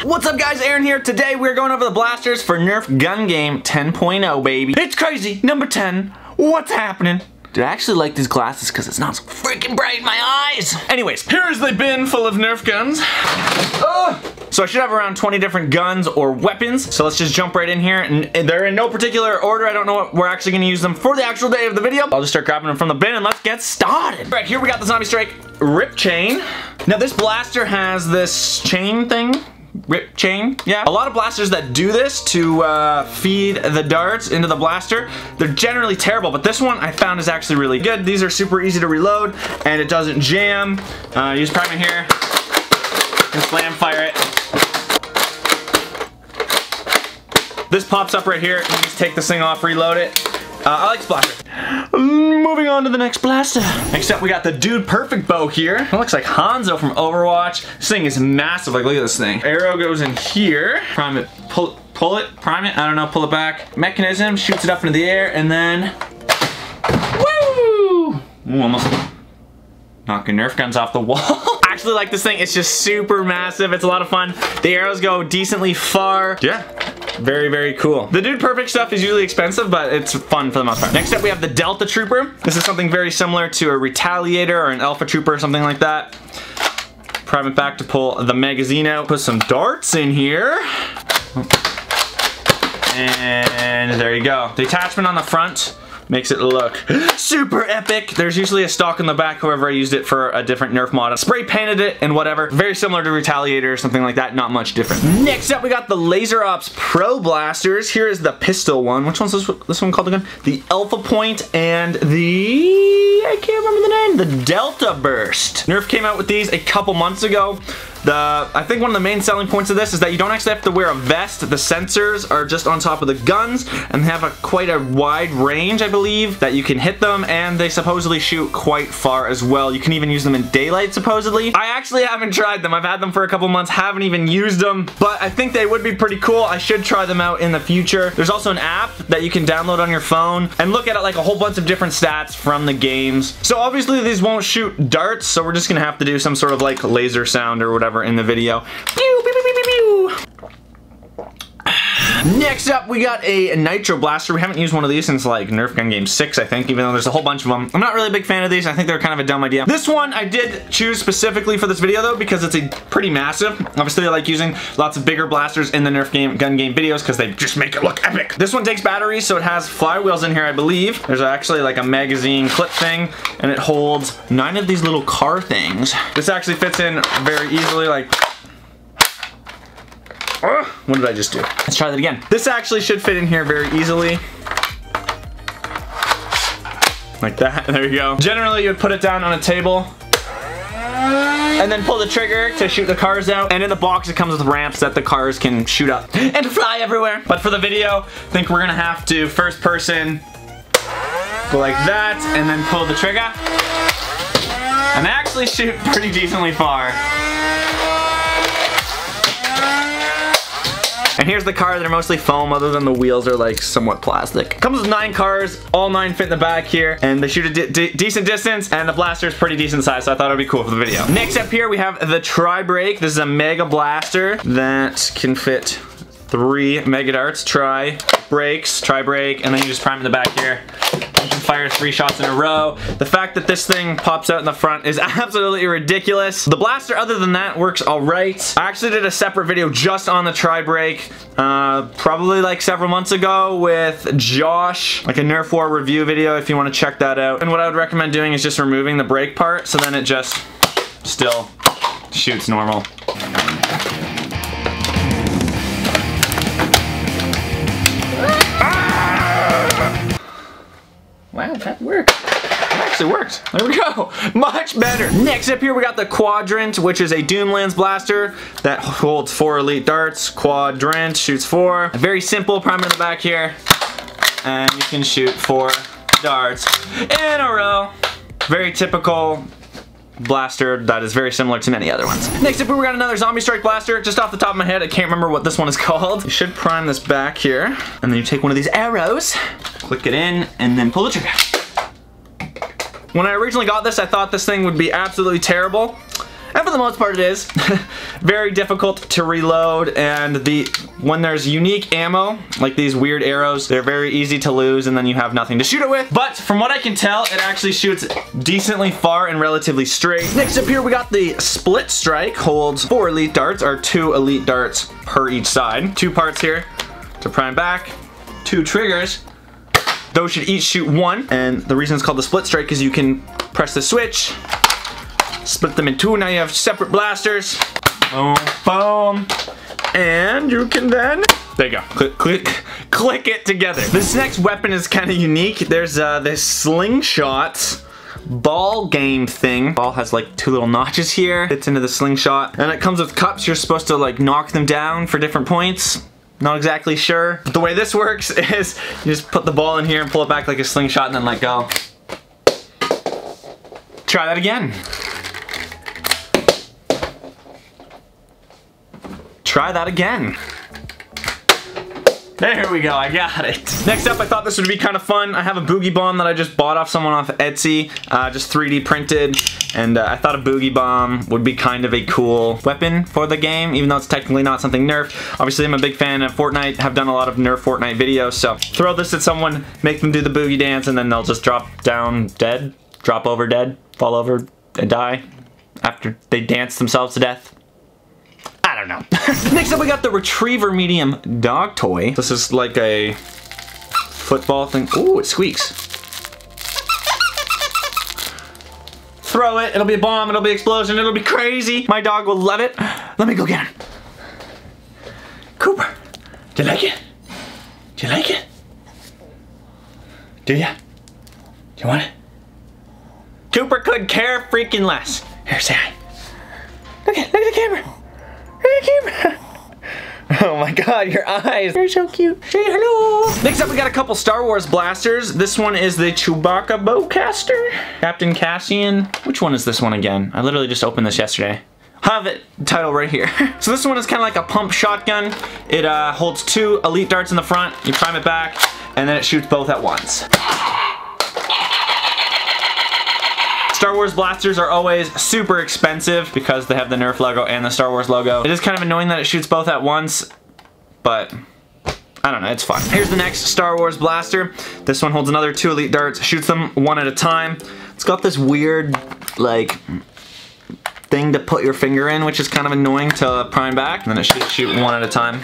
What's up guys, Aaron here. Today we're going over the blasters for Nerf Gun Game 10.0, baby. It's crazy, number 10. What's happening? Dude, I actually like these glasses because it's not so freaking bright in my eyes. Anyways, here is the bin full of Nerf guns. So I should have around 20 different guns or weapons. So let's just jump right in here. And they're in no particular order. I don't know what we're actually gonna use them for the actual day of the video. I'll just start grabbing them from the bin and let's get started. Right, here we got the Zombie Strike Rip Chain. Now this blaster has this chain thing. Rip chain, yeah. A lot of blasters that do this to feed the darts into the blaster, they're generally terrible, but this one I found is actually really good. These are super easy to reload, and it doesn't jam. Use priming here, and slam fire it. This pops up right here, and you just take this thing off, reload it. I like Splasher. Moving on to the next blaster. Next up, we got the Dude Perfect bow here. It looks like Hanzo from Overwatch. This thing is massive. Like, look at this thing. Arrow goes in here. Prime it, pull it, prime it. I don't know, pull it back. Mechanism shoots it up into the air, and then, woo! Ooh, almost knocking Nerf guns off the wall. I actually like this thing. It's just super massive. It's a lot of fun. The arrows go decently far. Yeah. Very, very cool. The Dude Perfect stuff is usually expensive, but it's fun for the most part. Next up, we have the Delta Trooper. This is something very similar to a Retaliator or an Alpha Trooper or something like that. Prime it back to pull the magazine out. Put some darts in here. And there you go. The attachment on the front makes it look super epic. There's usually a stock in the back, however I used it for a different Nerf mod. Spray painted it and whatever. Very similar to Retaliator or something like that, not much different. Next up, we got the Laser Ops Pro blasters. Here is the pistol one. Which one's this one called again? The Alpha Point and the, I can't remember the name, the Delta Burst. Nerf came out with these a couple months ago. I think one of the main selling points of this is that you don't actually have to wear a vest. The sensors are just on top of the guns and they have quite a wide range, I believe, that you can hit them, and they supposedly shoot quite far as well. You can even use them in daylight, supposedly. I actually haven't tried them. I've had them for a couple months, haven't even used them, but I think they would be pretty cool. I should try them out in the future. There's also an app that you can download on your phone and look at it like a whole bunch of different stats from the games. So obviously these won't shoot darts, so we're just gonna have to do some sort of like laser sound or whatever in the video. Pew, pew, pew, pew, pew. Next up, we got a Nitro Blaster. We haven't used one of these since like Nerf Gun Game 6, I think, even though there's a whole bunch of them. I'm not really a big fan of these. I think they're kind of a dumb idea. This one I did choose specifically for this video though, because it's pretty massive. Obviously I like using lots of bigger blasters in the Nerf Gun Game videos because they just make it look epic. This one takes batteries, so it has flywheels in here, I believe. There's actually like a magazine clip thing, and it holds 9 of these little car things. This actually fits in very easily, like, what did I just do? Let's try that again. This actually should fit in here very easily. Like that, there you go. Generally, you would put it down on a table and then pull the trigger to shoot the cars out. And in the box, it comes with ramps that the cars can shoot up and fly everywhere. But for the video, I think we're gonna have to first person go like that and then pull the trigger and actually shoot pretty decently far. And here's the car. They're mostly foam, other than the wheels are like somewhat plastic. Comes with 9 cars, all 9 fit in the back here, and they shoot a decent distance, and the blaster is pretty decent size, so I thought it would be cool for the video. Next up here, we have the Tri-Break. This is a mega blaster that can fit 3 mega darts. Tri-Break, and then you just prime in the back here. You can fire 3 shots in a row. The fact that this thing pops out in the front is absolutely ridiculous. The blaster, other than that, works alright. I actually did a separate video just on the Tri-Break, probably like several months ago with Josh, like a Nerf War review video if you want to check that out. And what I would recommend doing is just removing the brake part, so then it just still shoots normal. Wow, that worked. That actually worked. There we go. Much better. Next up here, we got the Quadrant, which is a Doomlands blaster that holds 4 elite darts. Quadrant shoots 4. Very simple. Prime in the back here. And you can shoot 4 darts in a row. Very typical blaster that is very similar to many other ones. Next up, we got another Zombie Strike Blaster. Just off the top of my head, I can't remember what this one is called. You should prime this back here, and then you take one of these arrows, click it in, and then pull the trigger. When I originally got this, I thought this thing would be absolutely terrible. And for the most part it is. Very difficult to reload, and when there's unique ammo, like these weird arrows, they're very easy to lose and then you have nothing to shoot it with. But from what I can tell, it actually shoots decently far and relatively straight. Next up here we got the split strike, holds 4 elite darts, or 2 elite darts per each side. 2 parts here to prime back, 2 triggers. Those should each shoot 1, and the reason it's called the split strike is you can press the switch, split them in 2, now you have separate blasters. Boom, boom. And you can then, there you go, click it together. This next weapon is kind of unique. There's this Slingshot Ball game thing. Ball has like 2 little notches here, fits into the slingshot, and it comes with cups. You're supposed to like knock them down for different points. Not exactly sure. But the way this works is you just put the ball in here and pull it back like a slingshot and then let go. Try that again. Try that again. There we go, I got it. Next up, I thought this would be kind of fun. I have a Booby Bomb that I just bought off someone off Etsy, just 3D printed, and I thought a Booby Bomb would be kind of a cool weapon for the game, even though it's technically not something Nerf. Obviously, I'm a big fan of Fortnite, have done a lot of Nerf Fortnite videos, so throw this at someone, make them do the boogie dance, and then they'll just drop down dead, drop over dead, fall over and die after they dance themselves to death. I don't know. Next up we got the Retriever Medium Dog Toy. This is like a football thing. Ooh, it squeaks. Throw it, it'll be a bomb, it'll be an explosion, it'll be crazy. My dog will love it. Let me go get him. Cooper, do you like it? Do you like it? Do ya? Do you want it? Cooper could care freaking less. Here, say hi. Look at the camera. Oh my god, your eyes. You're so cute. Say hello. Next up, we got a couple Star Wars blasters. This one is the Chewbacca Bowcaster. Captain Cassian. Which one is this one again? I literally just opened this yesterday. I have it title right here. So this one is kind of like a pump shotgun. It holds 2 elite darts in the front. You prime it back, and then it shoots both at once. Star Wars blasters are always super expensive because they have the Nerf logo and the Star Wars logo. It is kind of annoying that it shoots both at once, but I don't know, it's fun. Here's the next Star Wars blaster. This one holds another 2 elite darts, shoots them 1 at a time. It's got this weird, like, thing to put your finger in, which is kind of annoying to prime back. And then it should shoot 1 at a time.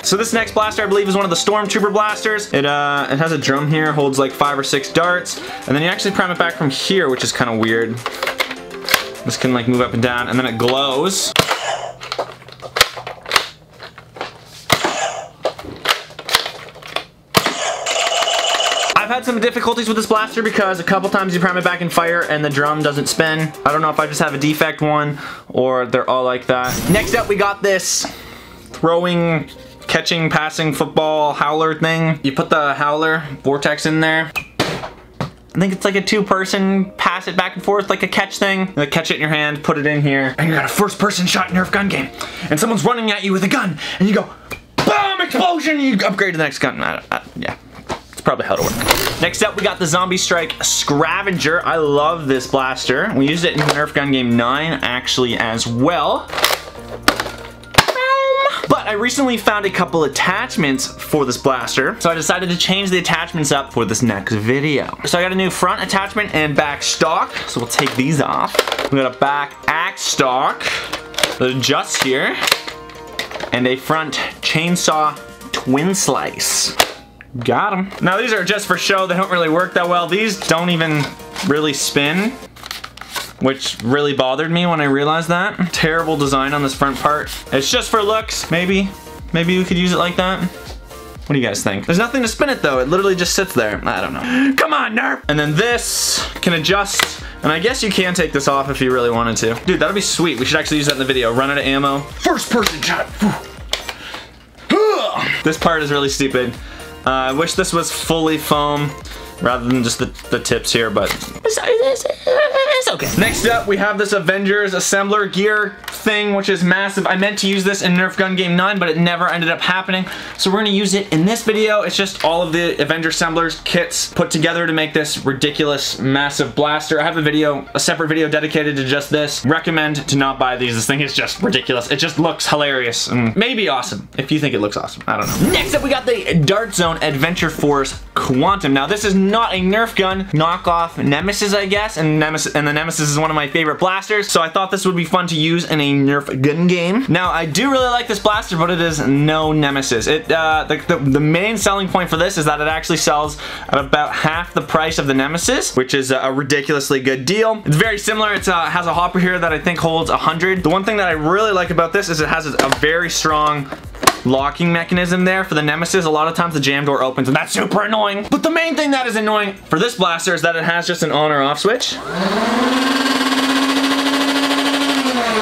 So this next blaster, I believe, is one of the Stormtrooper blasters. It has a drum here, holds like 5 or 6 darts, and then you actually prime it back from here, which is kind of weird. This can like move up and down, and then it glows. I've had some difficulties with this blaster because a couple times you prime it back in fire and the drum doesn't spin. I don't know if I just have a defect one or they're all like that. Next up, we got this throwing, catching, passing football howler thing. You put the howler vortex in there. I think it's like a 2-person pass it back and forth like a catch thing. You catch it in your hand, put it in here, and you got a first-person shot Nerf gun game. And someone's running at you with a gun, and you go, BOOM! Explosion! You upgrade to the next gun. Yeah. Probably how to work. Next up, we got the Zombie Strike Scavenger. I love this blaster. We used it in Nerf Gun Game 9 actually as well. But I recently found a couple attachments for this blaster, so I decided to change the attachments up for this next video. So I got a new front attachment and back stock, so we'll take these off. We got a back axe stock, the adjusts here, and a front chainsaw twin slice. Got them. Now these are just for show, they don't really work that well. These don't even really spin, which really bothered me when I realized that. Terrible design on this front part. It's just for looks, maybe. Maybe we could use it like that. What do you guys think? There's nothing to spin it though, it literally just sits there. I don't know. Come on, Nerf! And then this can adjust, and I guess you can take this off if you really wanted to. Dude, that'd be sweet. We should actually use that in the video. Run out of ammo. First person shot. This part is really stupid. I wish this was fully foam rather than just the tips here, but it's it's okay. Next up, we have this Avengers Assembler gear thing, which is massive. I meant to use this in Nerf Gun Game 9, but it never ended up happening. So we're gonna use it in this video. It's just all of the Avengers Assemblers kits put together to make this ridiculous, massive blaster. I have a separate video dedicated to just this. Recommend to not buy these. This thing is just ridiculous. It just looks hilarious and maybe awesome, if you think it looks awesome. I don't know. Next up, we got the Dart Zone Adventure Force Quantum. Now, this is not a Nerf gun, knockoff Nemesis, I guess, and the Nemesis is one of my favorite blasters, so I thought this would be fun to use in a Nerf gun game. Now, I do really like this blaster, but it is no Nemesis. The main selling point for this is that it actually sells at about half the price of the Nemesis, which is a ridiculously good deal. It's very similar. It has a hopper here that I think holds 100. The one thing that I really like about this is it has a very strong locking mechanism there for the Nemesis. A lot of times the jam door opens and that's super annoying. But the main thing that is annoying for this blaster is that it has just an on or off switch.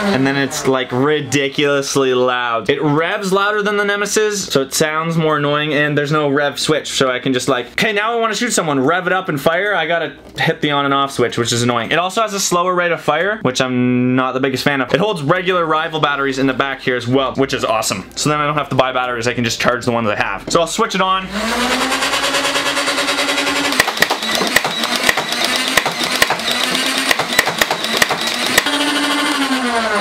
And then it's like ridiculously loud. It revs louder than the Nemesis, so it sounds more annoying, and there's no rev switch, so I can just like, okay, now I want to shoot someone, rev it up and fire. I gotta hit the on and off switch, which is annoying. It also has a slower rate of fire, which I'm not the biggest fan of. It holds regular rival batteries in the back here as well, which is awesome. So then I don't have to buy batteries, I can just charge the ones I have. So I'll switch it on.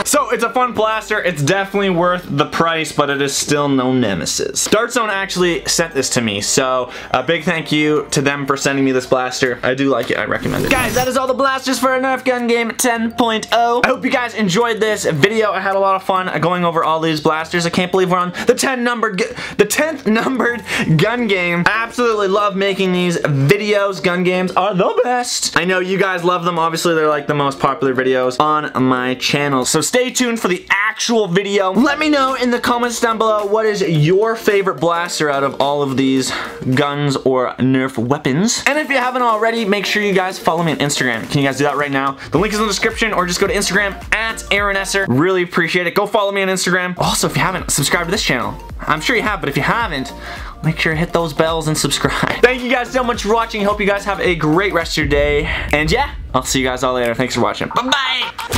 So it's a fun blaster. It's definitely worth the price, but it is still no Nemesis. Dart Zone actually sent this to me, so a big thank you to them for sending me this blaster. I do like it. I recommend it. Guys, that is all the blasters for a Nerf Gun Game 10.0. I hope you guys enjoyed this video. I had a lot of fun going over all these blasters. I can't believe we're on the 10th numbered gun game. I absolutely love making these videos. Gun games are the best. I know you guys love them. Obviously, they're like the most popular videos on my channel. So stay tuned for the actual video. Let me know in the comments down below what is your favorite blaster out of all of these guns or Nerf weapons. And if you haven't already, make sure you guys follow me on Instagram. Can you guys do that right now? The link is in the description, or just go to Instagram at Aaron Esser. Really appreciate it. Go follow me on Instagram. Also, if you haven't, subscribe to this channel. I'm sure you have, but if you haven't, make sure to hit those bells and subscribe. Thank you guys so much for watching. Hope you guys have a great rest of your day. And yeah, I'll see you guys all later. Thanks for watching. Bye-bye!